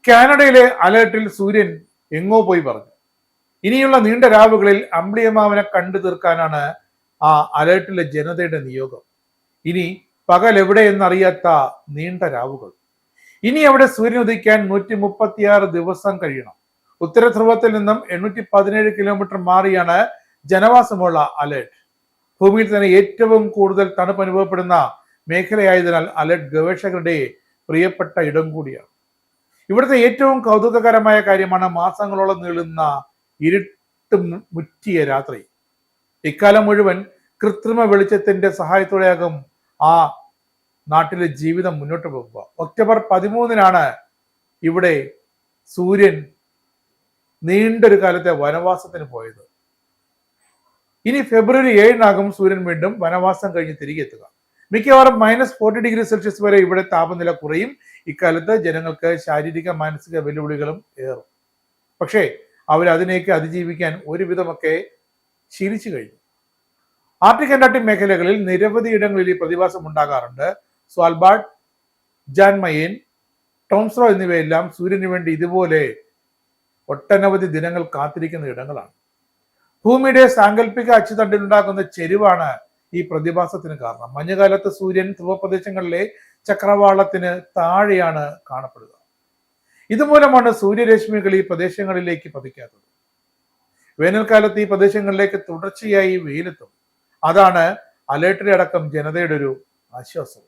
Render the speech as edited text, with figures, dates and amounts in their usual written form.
കാനഡയിലെ അലേർട്ടിൽ സൂര്യൻ എങ്ങോ പോയി പറഞ്ഞു. ഇനിയുള്ള നീണ്ട രാവുകളിൽ അമ്പിളിയമ്മാവനെ കണ്ടു തീർക്കാനാണ് ആ അലേർട്ടിലെ ജനതയുടെ നിയോഗം. ഇനി പകൽ എവിടെയെന്നറിയാത്ത നീണ്ട രാവുകൾ. ഇനി അവിടെ സൂര്യൻ ഉദിക്കാൻ 136 ദിവസം കഴിയണം. ഉത്തര ധ്രുവത്തിൽ നിന്നും 817 കിലോമീറ്റർ മാറിയാണ് ജനവാസമുള്ള അലേർട്ട്. ഭൂമിയിൽ തന്നെ ഏറ്റവും കൂടുതൽ തണുപ്പ് അനുഭവപ്പെടുന്ന മേഖലയായതിനാൽ അലേർട്ട് ഗവേഷകരുടെ പ്രിയപ്പെട്ട ഇടം കൂടിയാണ്. ഇവിടുത്തെ ഏറ്റവും കൗതുകകരമായ കാര്യമാണ് മാസങ്ങളോളം നീളുന്ന ഇരുട്ട് മുറ്റിയ രാത്രി. ഇക്കാലം മുഴുവൻ കൃത്രിമ വെളിച്ചത്തിന്റെ സഹായത്തോടെയാകും ആ നാട്ടിലെ ജീവിതം മുന്നോട്ട് പോകുക. ഒക്ടോബർ 13 ഇവിടെ സൂര്യൻ നീണ്ടൊരു കാലത്തെ വനവാസത്തിന് പോയത്. ഇനി ഫെബ്രുവരി 7 സൂര്യൻ വീണ്ടും വനവാസം കഴിഞ്ഞ് തിരികെ എത്തുക. മിക്കവാറും -40°C വരെ ഇവിടെ താപനില കുറയും. ഇക്കാലത്ത് ജനങ്ങൾക്ക് ശാരീരിക മാനസിക വെല്ലുവിളികളും ഏറും. പക്ഷേ അവരതിനേക്ക് അതിജീവിക്കാൻ ഒരുവിധമൊക്കെ ശീലിച്ചു കഴിഞ്ഞു. ആർട്ടിക് അന്റാർട്ടിക് മേഖലകളിൽ നിരവധി ഇടങ്ങളിൽ ഈ പ്രതിഭാസം ഉണ്ടാകാറുണ്ട്. സ്വാൽബാർഡ്, ജാൻ മയേൻ, ടോംസ്രോ എന്നിവയെല്ലാം സൂര്യന് വേണ്ടി ഇതുപോലെ ഒട്ടനവധി ദിനങ്ങൾ കാത്തിരിക്കുന്ന ഇടങ്ങളാണ്. ഭൂമിയുടെ സാങ്കല്പിക അച്ചുതണ്ടിലുണ്ടാക്കുന്ന ചെരിവാണ് ഈ പ്രതിഭാസത്തിന് കാരണം. മഞ്ഞുകാലത്ത് സൂര്യൻ ധ്രുവപ്രദേശങ്ങളിലെ ചക്രവാളത്തിന് താഴെയാണ് കാണപ്പെടുക. ഇതുമൂലമാണ് സൂര്യരശ്മികൾ ഈ പ്രദേശങ്ങളിലേക്ക് പതിക്കാത്തത്. വേനൽക്കാലത്ത് ഈ പ്രദേശങ്ങളിലേക്ക് തുടർച്ചയായി വെയിലെത്തും. അതാണ് അലേർട്ടിലെ അടക്കം ജനതയുടെ ഒരു ആശ്വാസം.